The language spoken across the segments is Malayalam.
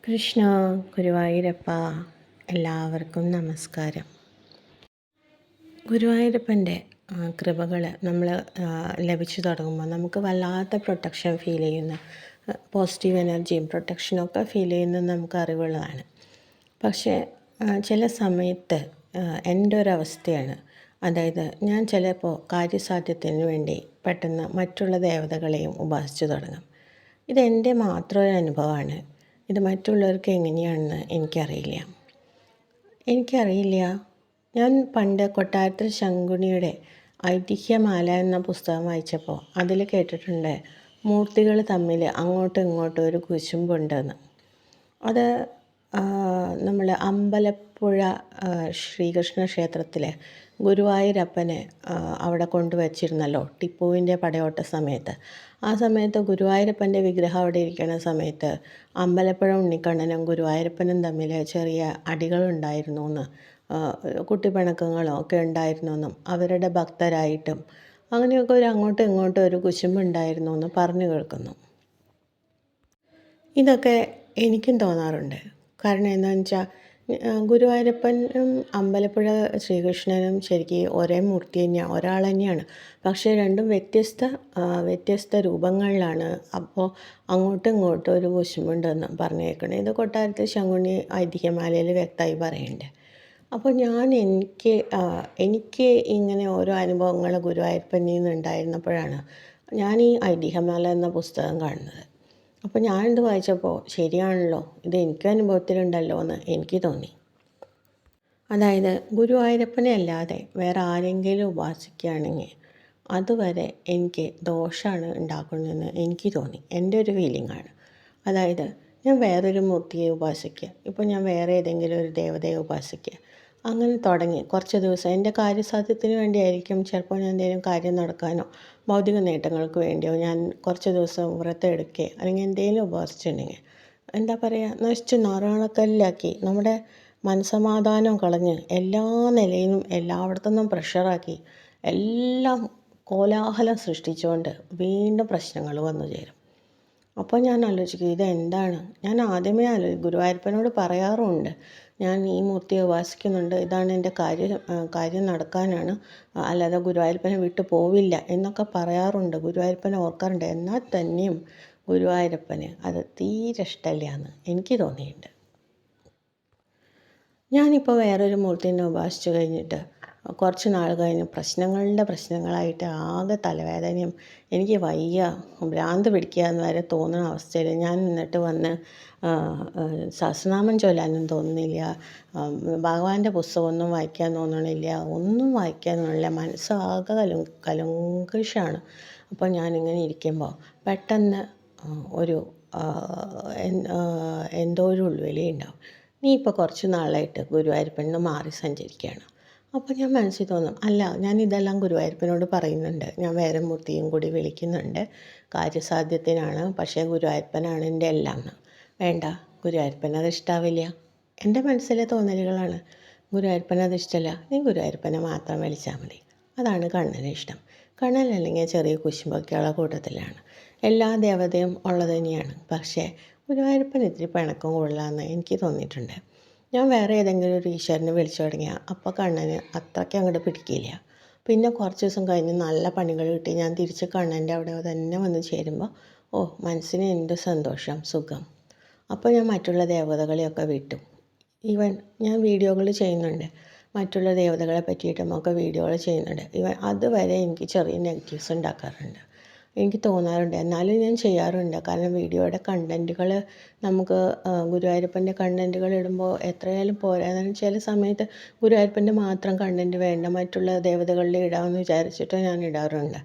കൃഷ്ണ ഗുരുവായൂരപ്പ എല്ലാവർക്കും നമസ്കാരം. ഗുരുവായൂരപ്പൻ്റെ കൃപകൾ നമ്മൾ ലഭിച്ചു തുടങ്ങുമ്പോൾ നമുക്ക് വല്ലാത്ത പ്രൊട്ടക്ഷൻ ഫീൽ ചെയ്യുന്ന, പോസിറ്റീവ് എനർജിയും പ്രൊട്ടക്ഷനൊക്കെ ഫീൽ ചെയ്യുന്ന നമുക്ക് അറിവുള്ളതാണ്. പക്ഷേ ചില സമയത്ത് എൻ്റെ ഒരവസ്ഥയാണ്, അതായത് ഞാൻ ചിലപ്പോൾ കാര്യസാധ്യത്തിന് വേണ്ടി പെട്ടെന്ന് മറ്റുള്ള ദേവതകളെയും ഉപാസിച്ചു തുടങ്ങും. ഇതെൻ്റെ മാത്രം ഒരു അനുഭവമാണ്. ഇത് മറ്റുള്ളവർക്ക് എങ്ങനെയാണെന്ന് എനിക്കറിയില്ല. ഞാൻ പണ്ട് കൊട്ടാരത്തിൽ ശങ്കുണിയുടെ ഐതിഹ്യമാല എന്ന പുസ്തകം വായിച്ചപ്പോൾ അതിൽ കേട്ടിട്ടുണ്ട്, മൂർത്തികൾ തമ്മിൽ അങ്ങോട്ടും ഇങ്ങോട്ടും ഒരു കുശുമ്പുണ്ടെന്ന്. അത് നമ്മൾ അമ്പലപ്പുഴ ശ്രീകൃഷ്ണ ക്ഷേത്രത്തിലെ ഗുരുവായൂരപ്പനെ അവിടെ കൊണ്ടുവച്ചിരുന്നല്ലോ ടിപ്പുവിൻ്റെ പടയോട്ട സമയത്ത്. ആ സമയത്ത് ഗുരുവായൂരപ്പൻ്റെ വിഗ്രഹം അവിടെ ഇരിക്കുന്ന സമയത്ത് അമ്പലപ്പുഴ ഉണ്ണിക്കണ്ണനും ഗുരുവായൂരപ്പനും തമ്മിൽ ചെറിയ അടികളുണ്ടായിരുന്നു എന്ന്, കുട്ടിപ്പിണക്കങ്ങളോ ഒക്കെ ഉണ്ടായിരുന്നു എന്നും അവരുടെ ഭക്തരായിട്ടും അങ്ങനെയൊക്കെ ഒരു അങ്ങോട്ടും ഇങ്ങോട്ടും ഒരു കുശുമ്പുണ്ടായിരുന്നു എന്ന് പറഞ്ഞു കേൾക്കുന്നു. ഇതൊക്കെ എനിക്കും തോന്നാറുണ്ട്. കാരണം എന്താണെന്ന് വെച്ചാൽ ഗുരുവായൂരപ്പനും അമ്പലപ്പുഴ ശ്രീകൃഷ്ണനും ശരിക്കും ഒരേ മൂർത്തി തന്നെയാണ്, ഒരാൾ തന്നെയാണ്. പക്ഷേ രണ്ടും വ്യത്യസ്ത രൂപങ്ങളിലാണ്. അപ്പോൾ അങ്ങോട്ടും ഇങ്ങോട്ടും ഒരു കുശുമ്പുണ്ടെന്ന് പറഞ്ഞേക്കണേ. ഇത് കൊട്ടാരത്തിൽ ശങ്കുണ്ണി ഐതിഹ്യമാലയിൽ വ്യക്തമായി പറയുന്നുണ്ട്. അപ്പോൾ എനിക്ക് ഇങ്ങനെ ഓരോ അനുഭവങ്ങൾ ഗുരുവായൂരപ്പനിൽ നിന്ന് ഉണ്ടായിരുന്നപ്പോഴാണ് ഞാൻ ഈ ഐതിഹ്യമാല എന്ന പുസ്തകം കാണുന്നത്. അപ്പോൾ ഞാനിത് വായിച്ചപ്പോൾ ശരിയാണല്ലോ, ഇത് എനിക്കും അനുഭവത്തിലുണ്ടല്ലോ എന്ന് എനിക്ക് തോന്നി. അതായത് ഗുരുവായൂരപ്പനെ അല്ലാതെ വേറെ ആരെങ്കിലും ഉപാസിക്കുകയാണെങ്കിൽ അതുവരെ എനിക്ക് ദോഷമാണ് ഉണ്ടാക്കുന്നതെന്ന് എനിക്ക് തോന്നി. എൻ്റെ ഒരു ഫീലിംഗാണ്. അതായത് ഞാൻ വേറൊരു മൂർത്തിയെ ഉപാസിക്കുക, ഇപ്പോൾ ഞാൻ വേറെ ഏതെങ്കിലും ഒരു ദേവതയെ ഉപാസിക്കുക, അങ്ങനെ തുടങ്ങി കുറച്ച് ദിവസം എൻ്റെ കാര്യസാധ്യത്തിന് വേണ്ടിയായിരിക്കും. ചിലപ്പോൾ ഞാൻ എന്തെങ്കിലും കാര്യം നടക്കാനോ ഭൗതിക നേട്ടങ്ങൾക്ക് വേണ്ടിയോ ഞാൻ കുറച്ച് ദിവസം വ്രതം എടുക്കുകയോ അല്ലെങ്കിൽ എന്തെങ്കിലും ഉപാസിച്ചിട്ടുണ്ടെങ്കിൽ എന്താ പറയുക, നശിച്ച് നാറാണക്കല്ലാക്കി നമ്മുടെ മനസ്സമാധാനം കളഞ്ഞ് എല്ലാ നിലയിലും എല്ലായിടത്തുനിന്നും പ്രഷറാക്കി എല്ലാം കോലാഹലം സൃഷ്ടിച്ചുകൊണ്ട് വീണ്ടും പ്രശ്നങ്ങൾ വന്നു ചേരും. അപ്പോൾ ഞാൻ ആലോചിക്കും, ഇതെന്താണ്? ഞാൻ ആദ്യമേ ഗുരുവായൂരപ്പനോട് പറയാറുമുണ്ട്, ഞാൻ ഈ മൂർത്തിയെ ഉപാസിക്കുന്നുണ്ട്, ഇതാണ് എൻ്റെ കാര്യം നടക്കാനാണ്, അല്ലാതെ ഗുരുവായൂരപ്പനെ വിട്ടു പോവില്ല എന്നൊക്കെ പറയാറുണ്ട്, ഗുരുവായൂരപ്പനെ ഓർക്കാറുണ്ട്. എന്നാൽ തന്നെയും ഗുരുവായൂരപ്പന് അത് തീരെ ഇഷ്ടമില്ല എന്ന് എനിക്ക് തോന്നിയിട്ടുണ്ട്. ഞാനിപ്പോൾ വേറൊരു മൂർത്തിനെ ഉപാസിച്ചു കഴിഞ്ഞിട്ട് കുറച്ച് നാൾ കഴിഞ്ഞ് പ്രശ്നങ്ങളായിട്ട് ആകെ തലവേദനയും എനിക്ക് വയ്യ, ഭ്രാന്ത് പിടിക്കുക എന്ന് വരെ തോന്നുന്ന അവസ്ഥയിൽ ഞാൻ എന്നിട്ട് വന്ന് സഹസ്രനാമം ചൊല്ലാനും തോന്നുന്നില്ല, ഭഗവാന്റെ പുസ്തകമൊന്നും വായിക്കാൻ തോന്നണില്ല, ഒന്നും വായിക്കാൻ തോന്നില്ല, മനസ്സാകെ കലുങ്കഷാണ്. അപ്പോൾ ഞാനിങ്ങനെ ഇരിക്കുമ്പോൾ പെട്ടെന്ന് ഒരു എന്തോ ഒരു ഉൾവിളി ഉണ്ടാവും, നീ ഇപ്പോൾ കുറച്ച് നാളായിട്ട് ഗുരുവായൂരപ്പനിൽ മാറി സഞ്ചരിക്കുകയാണ്. അപ്പോൾ ഞാൻ മനസ്സിൽ തോന്നും, അല്ല ഞാനിതെല്ലാം ഗുരുവായൂരപ്പനോട് പറയുന്നുണ്ട്, ഞാൻ വേറെ മൂർത്തിയും കൂടി വിളിക്കുന്നുണ്ട്, കാര്യസാധ്യത്തിനാണ്, പക്ഷേ ഗുരുവായൂരപ്പനാണ് എൻ്റെ എല്ലാം എന്ന്. വേണ്ട, ഗുരുവായൂരപ്പനത് ഇഷ്ടാവില്ല. എൻ്റെ മനസ്സിലെ തോന്നലുകളാണ്. ഗുരുവായൂരപ്പനത് ഇഷ്ടമല്ല, നീ ഗുരുവായൂരപ്പനെ മാത്രം വിളിച്ചാൽ മതി. അതാണ് കണ്ണന് ഇഷ്ടം. കണ്ണനല്ലെങ്കിൽ ചെറിയ കുശുമ്പൊക്കെയുള്ള കൂട്ടത്തിലാണ്. എല്ലാ ദേവതയും ഉള്ളത് തന്നെയാണ്, പക്ഷേ ഗുരുവായൂരപ്പൻ ഇത്തിരി പിണക്കം കൂടുതലാണെന്ന് എനിക്ക് തോന്നിയിട്ടുണ്ട്. ഞാൻ വേറെ ഏതെങ്കിലും ഒരു ഈശ്വരനെ വിളിച്ചു തുടങ്ങിയാൽ അപ്പോൾ കണ്ണന് അത്രയ്ക്ക് അങ്ങോട്ട് പിടിക്കില്ല. പിന്നെ കുറച്ച് ദിവസം കഴിഞ്ഞ് നല്ല പണികൾ കിട്ടി ഞാൻ തിരിച്ച് കണ്ണൻ്റെ അവിടെ തന്നെ വന്ന് ചേരുമ്പോൾ മനസ്സിന് എന്ത് സന്തോഷം, സുഖം. അപ്പോൾ ഞാൻ മറ്റുള്ള ദേവതകളെയൊക്കെ വിട്ടു. ഈവൻ ഞാൻ വീഡിയോകൾ ചെയ്യുന്നുണ്ട്, മറ്റുള്ള ദേവതകളെ പറ്റിയിട്ടും ഒക്കെ വീഡിയോകൾ ചെയ്യുന്നുണ്ട്. അതുവരെ എനിക്ക് ചെറിയ നെഗറ്റീവ്സ് ഉണ്ടാക്കാറുണ്ട്, എനിക്ക് തോന്നാറുണ്ട്. എന്നാലും ഞാൻ ചെയ്യാറുണ്ട്. കാരണം വീഡിയോയുടെ കണ്ടൻറ്റുകൾ നമുക്ക് ഗുരുവായൂരപ്പൻ്റെ കണ്ടൻറ്റുകൾ ഇടുമ്പോൾ എത്രയായാലും പോരാ. ചില സമയത്ത് ഗുരുവായൂരപ്പൻ്റെ മാത്രം കണ്ടൻറ്റ് വേണ്ട, മറ്റുള്ള ദേവതകളിൽ ഇടാമെന്ന് വിചാരിച്ചിട്ട് ഞാൻ ഇടാറുണ്ട്.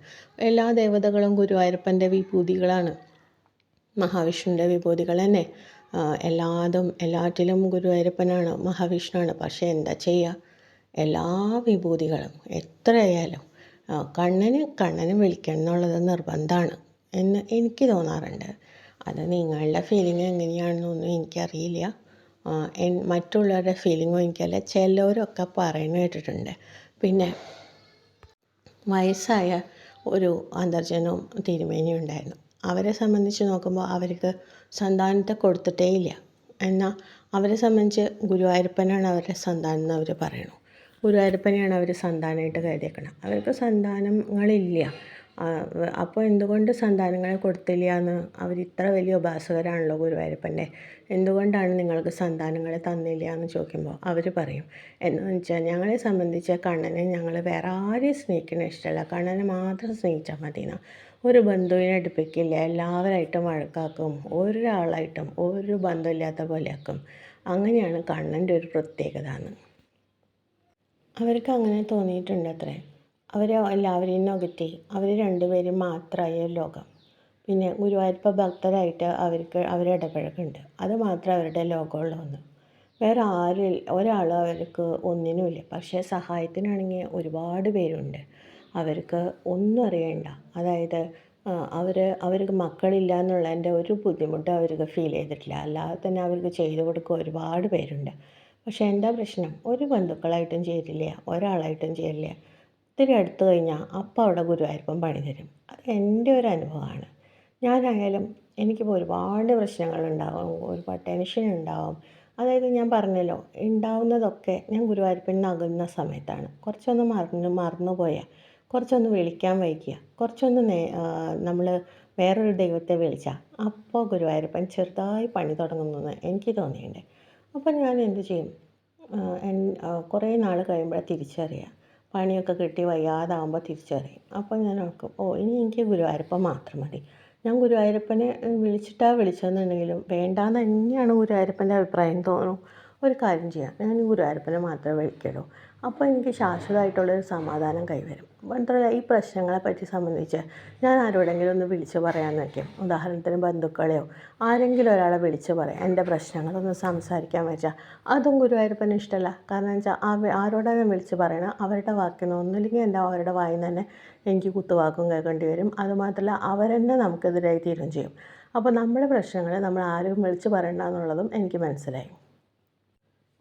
എല്ലാ ദേവതകളും ഗുരുവായൂരപ്പൻ്റെ വിഭൂതികളാണ്, മഹാവിഷ്ണുവിൻ്റെ വിഭൂതികൾ തന്നെ. എല്ലാറ്റിലും ഗുരുവായൂരപ്പനാണ്, മഹാവിഷ്ണുവാണ്. പക്ഷേ എന്താ ചെയ്യുക, എല്ലാ വിഭൂതികളും എത്രയായാലും കണ്ണന് വിളിക്കണം എന്നുള്ളത് നിർബന്ധമാണ് എന്ന് എനിക്ക് തോന്നാറുണ്ട്. അത് നിങ്ങളുടെ ഫീലിംഗ് എങ്ങനെയാണെന്നൊന്നും എനിക്കറിയില്ല, മറ്റുള്ളവരുടെ ഫീലിങ്ങും എനിക്കല്ല. ചിലവരൊക്കെ പറയുന്നത് കേട്ടിട്ടുണ്ട്. പിന്നെ വയസ്സായ ഒരു അന്തർജനവും തിരുമേനിയും ഉണ്ടായിരുന്നു. അവരെ സംബന്ധിച്ച് നോക്കുമ്പോൾ അവർക്ക് സന്താനത്തെ കൊടുത്തിട്ടേ ഇല്ല. എന്നാൽ അവരെ സംബന്ധിച്ച് ഗുരുവായൂരപ്പനാണ് അവരുടെ സന്താനം എന്ന് അവർ പറയണു. ഗുരുവായൂരപ്പനെയാണ് അവർ സന്താനമായിട്ട് കരുതിയേക്കണം. അവർക്ക് സന്താനങ്ങളില്ല. അപ്പോൾ എന്തുകൊണ്ട് സന്താനങ്ങളെ കൊടുത്തില്ല എന്ന് അവർ ഇത്ര വലിയ ഉപാസകരാണല്ലോ ഗുരുവായൂരപ്പൻ്റെ, എന്തുകൊണ്ടാണ് നിങ്ങൾക്ക് സന്താനങ്ങളെ തന്നില്ല എന്ന് ചോദിക്കുമ്പോൾ അവർ പറയും എന്ന് വെച്ചാൽ ഞങ്ങളെ സംബന്ധിച്ച് കണ്ണനെ ഞങ്ങൾ വേറെ ആരെയും സ്നേഹിക്കണ ഇഷ്ടമല്ല, കണ്ണനെ മാത്രം സ്നേഹിച്ചാൽ മതിയെന്ന്. ഒരു ബന്ധുവിനെ അടുപ്പിക്കില്ല, എല്ലാവരായിട്ടും വഴക്കാക്കും, ഒരാളായിട്ടും ഒരു ബന്ധമില്ലാത്ത പോലെയാക്കും. അങ്ങനെയാണ് കണ്ണൻ്റെ ഒരു പ്രത്യേകത എന്ന് അവർക്ക് അങ്ങനെ തോന്നിയിട്ടുണ്ടത്രേ. അവർ എല്ലാവരെയും അകറ്റി അവർ രണ്ടുപേരും മാത്രമായ ലോകം. പിന്നെ ഗുരുവായൂരപ്പ ഭക്തരായിട്ട് അവരിടപഴകുന്നുണ്ട്. അത് മാത്രമേ അവരുടെ ലോകമുള്ളൂ എന്ന്. വേറെ ഒരാളും അവർക്ക് ഒന്നിനുമില്ല. പക്ഷേ സഹായത്തിനാണെങ്കിൽ ഒരുപാട് പേരുണ്ട്. അവർക്ക് ഒന്നും അറിയണ്ട. അതായത് അവർക്ക് മക്കളില്ല എന്നുള്ളതിൻ്റെ ഒരു ബുദ്ധിമുട്ട് അവർക്ക് ഫീൽ ചെയ്തിട്ടില്ല. അല്ലാതെ തന്നെ അവർക്ക് ചെയ്തു കൊടുക്കുക ഒരുപാട് പേരുണ്ട്. പക്ഷേ എന്താ പ്രശ്നം, ഒരു ബന്ധുക്കളായിട്ടും ചേരില്ല, ഒരാളായിട്ടും ചേരില്ല. ഇത്തിരി അടുത്ത് കഴിഞ്ഞാൽ അപ്പം അവിടെ ഗുരുവായൂരപ്പൻ പണി തരും. അത് എൻ്റെ ഒരു അനുഭവമാണ്. ഞാനായാലും എനിക്കിപ്പോൾ ഒരുപാട് പ്രശ്നങ്ങളുണ്ടാവും, ഒരുപാട് ടെൻഷൻ ഉണ്ടാവും. അതായത് ഞാൻ പറഞ്ഞല്ലോ, ഉണ്ടാവുന്നതൊക്കെ ഞാൻ ഗുരുവായൂരപ്പൻ അകുന്ന സമയത്താണ്. കുറച്ചൊന്ന് മറന്നു പോയാൽ, കുറച്ചൊന്ന് വിളിക്കാൻ വൈകിയ, കുറച്ചൊന്ന് നമ്മൾ വേറൊരു ദൈവത്തെ വിളിച്ചാൽ അപ്പോൾ ഗുരുവായൂരപ്പൻ ചെറുതായി പണി തുടങ്ങുന്നെന്ന് എനിക്ക് തോന്നിയിട്ടുണ്ട്. അപ്പം ഞാൻ എന്ത് ചെയ്യും, കുറേ നാൾ കഴിയുമ്പോഴാണ് തിരിച്ചറിയുക. പണിയൊക്കെ കിട്ടി വയ്യാതാവുമ്പോൾ തിരിച്ചറിയും. അപ്പോൾ ഞാൻ ഓർക്കും, ഇനി എനിക്ക് ഗുരുവായൂരപ്പൻ മാത്രം മതി. ഞാൻ ഗുരുവായൂരപ്പനെ വിളിച്ചതെന്നുണ്ടെങ്കിലും വേണ്ടാന്ന് തന്നെയാണ് ഗുരുവായൂരപ്പൻ്റെ അഭിപ്രായം തോന്നും. ഒരു കാര്യം ചെയ്യാം, ഞാൻ ഗുരുവായൂരപ്പനെ മാത്രമേ വിളിക്കുള്ളൂ. അപ്പോൾ എനിക്ക് ശാശ്വതമായിട്ടുള്ളൊരു സമാധാനം കൈവരും. മാത്രമല്ല ഈ പ്രശ്നങ്ങളെപ്പറ്റി സംബന്ധിച്ച് ഞാൻ ആരോടെങ്കിലും ഒന്ന് വിളിച്ച് പറയാമെന്ന് വയ്ക്കും. ഉദാഹരണത്തിന് ബന്ധുക്കളെയോ ആരെങ്കിലും ഒരാളെ വിളിച്ച് പറയാം, എൻ്റെ പ്രശ്നങ്ങളൊന്ന് സംസാരിക്കാൻ വെച്ചാൽ അതും ഗുരുവായൂരപ്പന് ഇഷ്ടമല്ല. കാരണം വെച്ചാൽ ആരോടാണ് വിളിച്ച് പറയണം, അവരുടെ വാക്കിന് ഒന്നുമില്ലെങ്കിൽ അവരുടെ വായിൽ തന്നെ എനിക്ക് കുത്തുവാക്കും കേൾക്കേണ്ടി വരും. അതുമാത്രമല്ല അവരെന്നെ നമുക്കെതിരായി തീരുകയും ചെയ്യും. അപ്പോൾ നമ്മുടെ പ്രശ്നങ്ങൾ നമ്മൾ ആരും വിളിച്ച് പറയണ്ട എന്നുള്ളതും എനിക്ക് മനസ്സിലായി.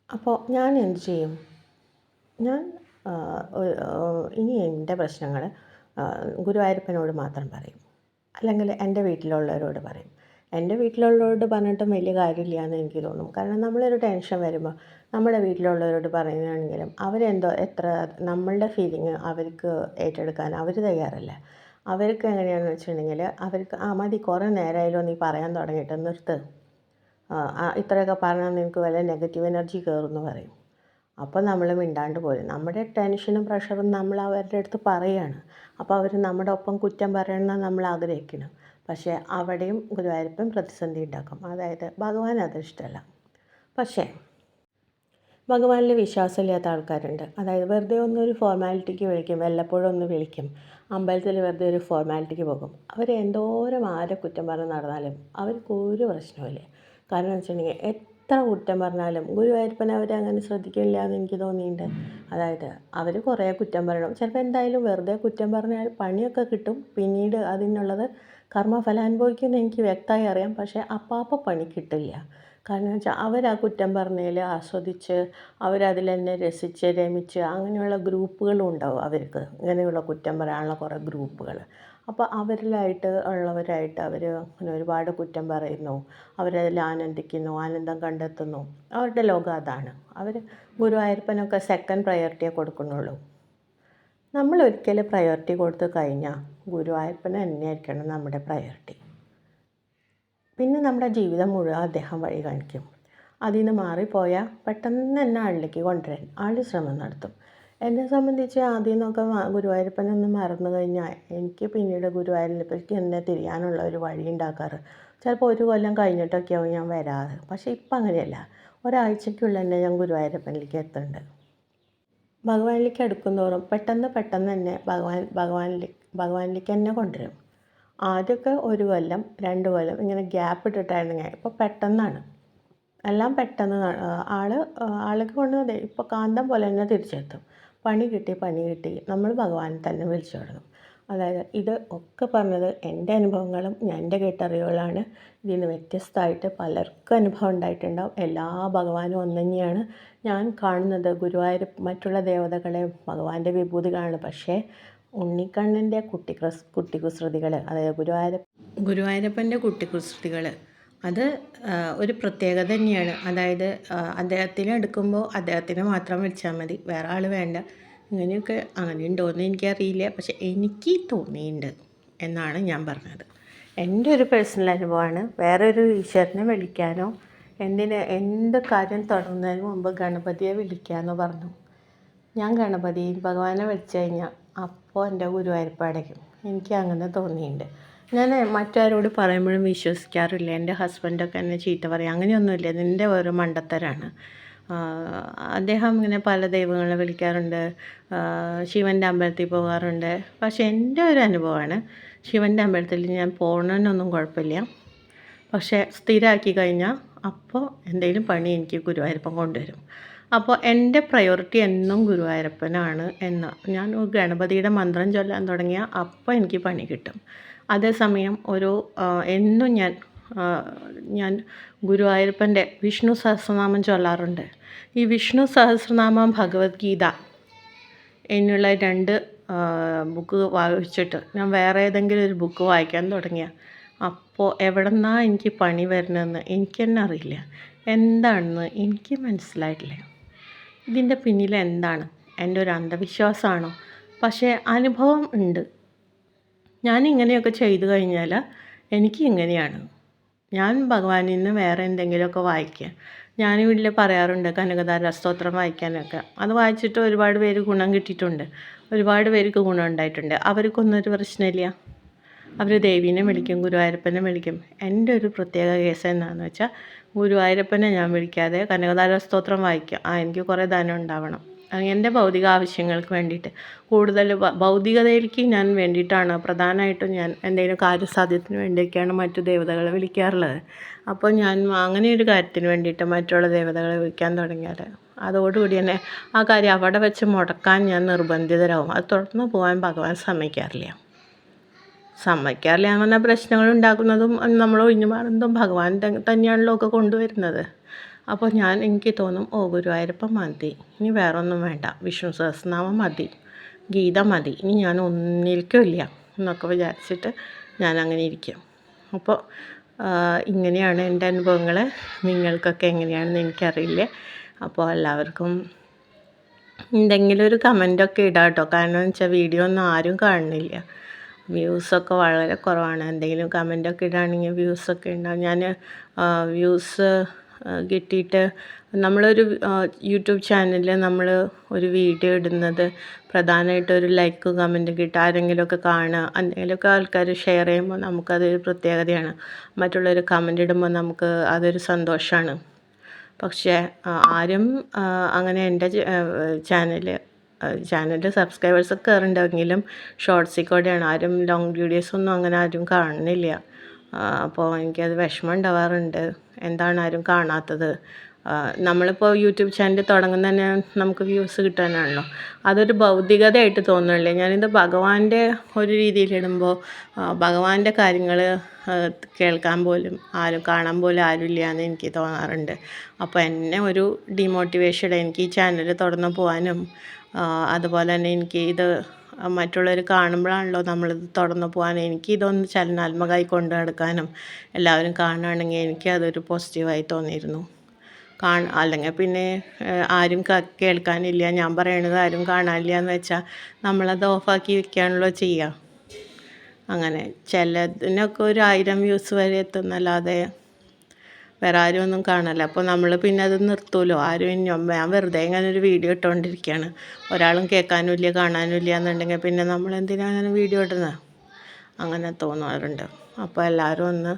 അപ്പോൾ ഞാൻ എന്ത് ചെയ്യും, ഞാൻ ഇനി എൻ്റെ പ്രശ്നങ്ങൾ ഗുരുവായൂരപ്പനോട് മാത്രം പറയും, അല്ലെങ്കിൽ എൻ്റെ വീട്ടിലുള്ളവരോട് പറയും. എൻ്റെ വീട്ടിലുള്ളവരോട് പറഞ്ഞിട്ടും വലിയ കാര്യമില്ല എന്ന് എനിക്ക് തോന്നും. കാരണം നമ്മളൊരു ടെൻഷൻ വരുമ്പോൾ നമ്മുടെ വീട്ടിലുള്ളവരോട് പറയുകയാണെങ്കിലും നമ്മളുടെ ഫീലിംഗ് അവർക്ക് ഏറ്റെടുക്കാൻ അവർ തയ്യാറല്ല. അവർക്ക് എങ്ങനെയാണെന്ന് വെച്ചിട്ടുണ്ടെങ്കിൽ അവർക്ക് മതി, കുറേ നേരമായാലും നീ പറയാൻ തുടങ്ങിയിട്ട് നിർത്ത്, ഇത്രയൊക്കെ പറഞ്ഞാൽ നിനക്ക് വല്ല നെഗറ്റീവ് എനർജി കയറുമെന്ന് പറയും. അപ്പോൾ നമ്മൾ മിണ്ടാണ്ട് പോരും. നമ്മുടെ ടെൻഷനും പ്രഷറും നമ്മൾ അവരുടെ അടുത്ത് പറയുകയാണ്. അപ്പോൾ അവർ നമ്മുടെ ഒപ്പം കുറ്റം പറയണമെന്നാണ് നമ്മൾ ആഗ്രഹിക്കണം. പക്ഷേ അവിടെയും ഗുരുവായൂരപ്പൻ പ്രതിസന്ധി ഉണ്ടാക്കും. അതായത് ഭഗവാൻ അത് ഇഷ്ടമല്ല. പക്ഷേ ഭഗവാനിൽ വിശ്വാസമില്ലാത്ത ആൾക്കാരുണ്ട്. അതായത് വെറുതെ ഒന്നൊരു ഫോർമാലിറ്റിക്ക് വിളിക്കും, വല്ലപ്പോഴും ഒന്ന് വിളിക്കും, അമ്പലത്തിൽ വെറുതെ ഒരു ഫോർമാലിറ്റിക്ക് പോകും. അവർ എന്തോരം ആരെ കുറ്റം പറഞ്ഞ് നടന്നാലും അവർക്ക് ഒരു പ്രശ്നവുമില്ല. കാരണം എന്ന് വെച്ചിട്ടുണ്ടെങ്കിൽ എത്ര കുറ്റം പറഞ്ഞാലും ഗുരുവായൂരപ്പൻ അവരങ്ങനെ ശ്രദ്ധിക്കില്ല എന്ന് എനിക്ക് തോന്നിയിട്ടുണ്ട്. അതായത് അവർ കുറേ കുറ്റം പറയണം, ചിലപ്പോൾ എന്തായാലും വെറുതെ കുറ്റം പറഞ്ഞാൽ പണിയൊക്കെ കിട്ടും, പിന്നീട് അതിനുള്ളത് കർമ്മഫലം അനുഭവിക്കുമെന്ന് എനിക്ക് വ്യക്തമായി അറിയാം. പക്ഷേ അപ്പം പണി കിട്ടില്ല. കാരണം വെച്ചാൽ ആ കുറ്റം പറഞ്ഞതിൽ ആസ്വദിച്ച് അവരതിൽ തന്നെ രസിച്ച് രമിച്ച് അങ്ങനെയുള്ള ഗ്രൂപ്പുകളും ഉണ്ടാവും അവർക്ക്, ഇങ്ങനെയുള്ള കുറ്റം പറയാനുള്ള കുറേ ഗ്രൂപ്പുകൾ. അപ്പോൾ ഉള്ളവരായിട്ട് അവർ അങ്ങനെ ഒരുപാട് കുറ്റം പറയുന്നു, അവരതിൽ ആനന്ദിക്കുന്നു, ആനന്ദം കണ്ടെത്തുന്നു. അവരുടെ ലോകം അതാണ്. അവർ ഗുരുവായൂരപ്പനൊക്കെ സെക്കൻഡ് പ്രയോറിറ്റിയെ കൊടുക്കുന്നുള്ളൂ. നമ്മൾ ഒരിക്കലും പ്രയോറിറ്റി കൊടുത്തു കഴിഞ്ഞാൽ ഗുരുവായൂരപ്പന് തന്നെയായിരിക്കണം നമ്മുടെ പ്രയോറിറ്റി. പിന്നെ നമ്മുടെ ജീവിതം മുഴുവൻ അദ്ദേഹം വഴി കാണിക്കും. അതിൽ നിന്ന് മാറിപ്പോയാൽ പെട്ടെന്ന് തന്നെ ആളിലേക്ക് കൊണ്ടുവരാൻ ആൾ ശ്രമം നടത്തും. എന്നെ സംബന്ധിച്ച് ആദ്യം നിന്നൊക്കെ ഗുരുവായൂരപ്പനൊന്ന് മറന്നു കഴിഞ്ഞാൽ എനിക്ക് പിന്നീട് ഗുരുവായൂരിലേക്ക് തന്നെ തിരിയാനുള്ള ഒരു വഴി ഉണ്ടാക്കാറ്. ചിലപ്പോൾ 1 കൊല്ലം കഴിഞ്ഞിട്ടൊക്കെയാവും ഞാൻ വരാറ്. പക്ഷേ ഇപ്പം അങ്ങനെയല്ല, ഒരാഴ്ചയ്ക്കുള്ളിൽ തന്നെ ഞാൻ ഗുരുവായൂരപ്പനിലേക്ക് എത്തുന്നുണ്ട്. ഭഗവാനിലേക്ക് അടുക്കുന്തോറും പെട്ടെന്ന് തന്നെ ഭഗവാനിലേക്ക് തന്നെ കൊണ്ടുവരും. ആദ്യമൊക്കെ 1 കൊല്ലം 2 കൊല്ലം ഇങ്ങനെ ഗ്യാപ്പ് ഇട്ടിട്ടായിരുന്നെങ്കിൽ ഇപ്പോൾ പെട്ടെന്നാണ് എല്ലാം പെട്ടെന്ന്. ആൾക്ക് കൊണ്ട് ഇപ്പോൾ കാന്തം പോലെ തന്നെ തിരിച്ചെത്തും. പണി കിട്ടി നമ്മൾ ഭഗവാനെ തന്നെ വിളിച്ചു തുടങ്ങും. അതായത് ഇത് ഒക്കെ പറഞ്ഞത് എൻ്റെ അനുഭവങ്ങളും എൻ്റെ കേട്ടറിവുകളാണ്. ഇതിൽ നിന്ന് വ്യത്യസ്തമായിട്ട് പലർക്കും അനുഭവം ഉണ്ടായിട്ടുണ്ടാവും. എല്ലാ ഭഗവാനും ഒന്ന് തന്നെയാണ്. ഞാൻ കാണുന്നത് മറ്റുള്ള ദേവതകളെ ഭഗവാന്റെ വിഭൂതികളാണ്. പക്ഷേ ഉണ്ണിക്കണ്ണൻ്റെ കുട്ടിക്കുസൃതികൾ, അതായത് ഗുരുവായൂരപ്പൻ്റെ കുട്ടിക്കുസൃതികൾ അത് ഒരു പ്രത്യേകത തന്നെയാണ്. അതായത് അദ്ദേഹത്തിനെ എടുക്കുമ്പോൾ അദ്ദേഹത്തിനെ മാത്രം വിളിച്ചാൽ മതി, വേറെ ആൾ വേണ്ട. ഇങ്ങനെയൊക്കെ അങ്ങനെ ഉണ്ടോയെന്ന് എനിക്കറിയില്ല, പക്ഷെ എനിക്ക് തോന്നിയിട്ടുണ്ട് എന്നാണ് ഞാൻ പറഞ്ഞത്. എൻ്റെ ഒരു പേഴ്സണൽ അനുഭവമാണ്. വേറൊരു ഈശ്വരനെ വിളിക്കാനോ എന്ത് കാര്യം തുടങ്ങുന്നതിന് മുമ്പ് ഗണപതിയെ വിളിക്കാമെന്ന് പറഞ്ഞു. ഞാൻ ഗണപതി ഭഗവാനെ വിളിച്ചു കഴിഞ്ഞാൽ അപ്പോൾ എൻ്റെ ഗുരുവായൂരപ്പ അടയ്ക്കും. എനിക്ക് അങ്ങനെ തോന്നിയിട്ടുണ്ട്. ഞാൻ മറ്റാരോട് പറയുമ്പോഴും വിശ്വസിക്കാറില്ല. എൻ്റെ ഹസ്ബൻഡൊക്കെ എന്നെ ചീത്ത പറയും. അങ്ങനെയൊന്നുമില്ല, നിൻ്റെ ഓരോ മണ്ടത്തരാണ്. അദ്ദേഹം ഇങ്ങനെ പല ദൈവങ്ങളെ വിളിക്കാറുണ്ട്, ശിവൻ്റെ അമ്പലത്തിൽ പോകാറുണ്ട്. പക്ഷേ എൻ്റെ ഒരു അനുഭവമാണ്, ശിവൻ്റെ അമ്പലത്തിൽ ഞാൻ പോകണമെന്നൊന്നും കുഴപ്പമില്ല, പക്ഷേ സ്ഥിരമാക്കി കഴിഞ്ഞാൽ അപ്പോൾ എന്തെങ്കിലും പണി എനിക്ക് ഗുരുവായൂരപ്പൻ കൊണ്ടുവരും. അപ്പോൾ എൻ്റെ പ്രയോറിറ്റി എന്നും ഗുരുവായൂരപ്പനാണ് എന്ന് ഞാൻ ഗണപതിയുടെ മന്ത്രം ചൊല്ലാൻ തുടങ്ങിയാൽ അപ്പോൾ എനിക്ക് പണി കിട്ടും. അതേസമയം എന്നും ഞാൻ ഗുരുവായൂരപ്പൻ്റെ വിഷ്ണു സഹസ്രനാമം ചൊല്ലാറുണ്ട്. ഈ വിഷ്ണു സഹസ്രനാമം, ഭഗവത്ഗീത എന്നുള്ള 2 ബുക്ക് വായിച്ചിട്ട് ഞാൻ വേറെ ഏതെങ്കിലും ഒരു ബുക്ക് വായിക്കാൻ തുടങ്ങിയാൽ അപ്പോൾ എവിടെ നിന്നാണ് എനിക്ക് പണി വരണമെന്ന് എനിക്ക് തന്നെ അറിയില്ല. എന്താണെന്ന് എനിക്ക് മനസ്സിലായിട്ടില്ല. ഇതിൻ്റെ പിന്നിൽ എന്താണ്? എൻ്റെ ഒരു അന്ധവിശ്വാസമാണോ? പക്ഷേ അനുഭവം ഉണ്ട്. ഞാൻ ഇങ്ങനെയൊക്കെ ചെയ്തു കഴിഞ്ഞാൽ എനിക്ക് ഇങ്ങനെയാണ്. ഞാൻ ഭഗവാനിൽ നിന്ന് വേറെ എന്തെങ്കിലുമൊക്കെ വായിക്കുക. ഞാൻ വീട്ടിൽ പറയാറുണ്ട് കനകധാര സ്തോത്രം വായിക്കാനൊക്കെ. അത് വായിച്ചിട്ട് ഒരുപാട് പേര് ഗുണം കിട്ടിയിട്ടുണ്ട്, ഒരുപാട് പേർക്ക് ഗുണം ഉണ്ടായിട്ടുണ്ട്. അവർക്കൊന്നും ഒരു പ്രശ്നമില്ല. അവർ ദേവീനെ വിളിക്കും, ഗുരുവായൂരപ്പനെ വിളിക്കും. എൻ്റെ ഒരു പ്രത്യേക കേസ് എന്താണെന്ന് വെച്ചാൽ ഗുരുവായൂരപ്പനെ ഞാൻ വിളിക്കാതെ കനകധാര സ്തോത്രം വായിക്കുക. എനിക്ക് കുറേ ധനം ഉണ്ടാവണം, എൻ്റെ ഭൗതിക ആവശ്യങ്ങൾക്ക് വേണ്ടിയിട്ട്. കൂടുതൽ ഭൗതികതയിലേക്ക് ഞാൻ വേണ്ടിയിട്ടാണ് പ്രധാനമായിട്ടും ഞാൻ എന്തെങ്കിലും കാര്യസാധ്യത്തിന് വേണ്ടിയൊക്കെയാണ് മറ്റു ദേവതകളെ വിളിക്കാറുള്ളത്. അപ്പോൾ ഞാൻ അങ്ങനെ ഒരു കാര്യത്തിന് വേണ്ടിയിട്ട് മറ്റുള്ള ദേവതകളെ വിളിക്കാൻ തുടങ്ങിയാൽ അതോടുകൂടി തന്നെ ആ കാര്യം അവിടെ വെച്ച് മുടക്കാൻ ഞാൻ നിർബന്ധിതരാകും. അത് തുടർന്ന് പോകാൻ ഭഗവാൻ സമ്മതിക്കാറില്ല എന്ന് പറഞ്ഞാൽ പ്രശ്നങ്ങൾ ഉണ്ടാക്കുന്നതും നമ്മൾ ഒഴിഞ്ഞു മാറുന്നതും ഭഗവാൻ തന്നെയാണല്ലോ ഒക്കെ കൊണ്ടുവരുന്നത്. അപ്പോൾ എനിക്ക് തോന്നും, ഗുരുവായൂരപ്പൻ മതി, ഇനി വേറൊന്നും വേണ്ട, വിഷ്ണു സഹസ്രനാമം മതി, ഗീത മതി, ഇനി ഞാൻ ഒന്നിലേക്കില്ല എന്നൊക്കെ വിചാരിച്ചിട്ട് ഞാൻ അങ്ങനെ ഇരിക്കും. അപ്പോൾ ഇങ്ങനെയാണ് എൻ്റെ അനുഭവങ്ങൾ. നിങ്ങൾക്കൊക്കെ എങ്ങനെയാണെന്ന് എനിക്കറിയില്ല. അപ്പോൾ എല്ലാവർക്കും എന്തെങ്കിലും ഒരു കമൻറ്റൊക്കെ ഇടാം കേട്ടോ. കാരണം എന്ന് വെച്ചാൽ വീഡിയോ ഒന്നും ആരും കാണുന്നില്ല, വ്യൂസൊക്കെ വളരെ കുറവാണ്. എന്തെങ്കിലും കമൻറ്റൊക്കെ ഇടുകയാണെങ്കിൽ വ്യൂസൊക്കെ ഉണ്ടാവും. ഞാൻ വ്യൂസ് കിട്ടിയിട്ട് നമ്മളൊരു യൂട്യൂബ് ചാനലിൽ നമ്മൾ ഒരു വീഡിയോ ഇടുന്നത് പ്രധാനമായിട്ട് ഒരു ലൈക്ക് കമൻറ്റ് കിട്ടുക, ആരെങ്കിലുമൊക്കെ കാണുക, എന്തെങ്കിലുമൊക്കെ ആൾക്കാർ ഷെയർ ചെയ്യുമ്പോൾ നമുക്കതൊരു പ്രത്യേകതയാണ്. മറ്റുള്ളവർ കമൻറ്റ് ഇടുമ്പോൾ നമുക്ക് അതൊരു സന്തോഷമാണ്. പക്ഷേ ആരും അങ്ങനെ എൻ്റെ ചാനലിൽ സബ്സ്ക്രൈബേഴ്സൊക്കെ കയറുന്നുണ്ടെങ്കിലും ഷോർട്സിൽ കൂടെയാണ്, ആരും ലോങ് വീഡിയോസൊന്നും അങ്ങനെ ആരും കാണുന്നില്ല. അപ്പോൾ എനിക്കത് വിഷമം ഉണ്ടാവാറുണ്ട്, എന്താണ് ആരും കാണാത്തത്. നമ്മളിപ്പോൾ യൂട്യൂബ് ചാനൽ തുടങ്ങുന്ന തന്നെ നമുക്ക് വ്യൂസ് കിട്ടാനാണല്ലോ. അതൊരു ഭൗതികതയായിട്ട് തോന്നുന്നില്ലേ. ഞാനിത് ഭഗവാന്റെ ഒരു രീതിയിലിടുമ്പോൾ ഭഗവാന്റെ കാര്യങ്ങൾ കേൾക്കാൻ പോലും കാണാൻ പോലും ആരുമില്ല എന്ന് എനിക്ക് തോന്നാറുണ്ട്. അപ്പോൾ എന്നെ ഒരു ഡിമോട്ടിവേഷൻ, എനിക്ക് ഈ ചാനൽ തുറന്ന് പോകാനും അതുപോലെ തന്നെ എനിക്ക് ഇത് മറ്റുള്ളവർ കാണുമ്പോഴാണല്ലോ നമ്മളിത് തുറന്ന് പോകാൻ, എനിക്കിതൊന്ന് ചലനാത്മകമായി കൊണ്ടു നടക്കാനും എല്ലാവരും കാണുകയാണെങ്കിൽ എനിക്കതൊരു പോസിറ്റീവായി തോന്നിയിരുന്നു. അല്ലെങ്കിൽ പിന്നെ ആരും കേൾക്കാനില്ല, ഞാൻ പറയണത് ആരും കാണാനില്ല എന്ന് വെച്ചാൽ നമ്മളത് ഓഫാക്കി വെക്കുകയാണല്ലോ ചെയ്യുക. അങ്ങനെ ചിലതിനൊക്കെ 1000 വ്യൂസ് വരെ എത്തുന്നല്ലാതെ വേറെ ആരും ഒന്നും കാണല്ല. അപ്പോൾ നമ്മൾ പിന്നെ അത് നിർത്തുമല്ലോ. ഞാൻ വെറുതെ ഇങ്ങനെ ഒരു വീഡിയോ ഇട്ടുകൊണ്ടിരിക്കുകയാണ്, ഒരാളും കേൾക്കാനും ഇല്ല കാണാനും ഇല്ല എന്നുണ്ടെങ്കിൽ പിന്നെ നമ്മൾ എന്തിനാണ് അങ്ങനെ വീഡിയോ ഇടുന്നത്? അങ്ങനെ തോന്നാറുണ്ട്. അപ്പോൾ എല്ലാവരും ഒന്ന്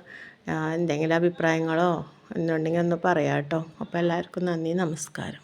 എന്തെങ്കിലും അഭിപ്രായങ്ങളോ എന്നുണ്ടെങ്കിൽ ഒന്ന് പറയാം കേട്ടോ. അപ്പോൾ എല്ലാവർക്കും നന്ദി, നമസ്കാരം.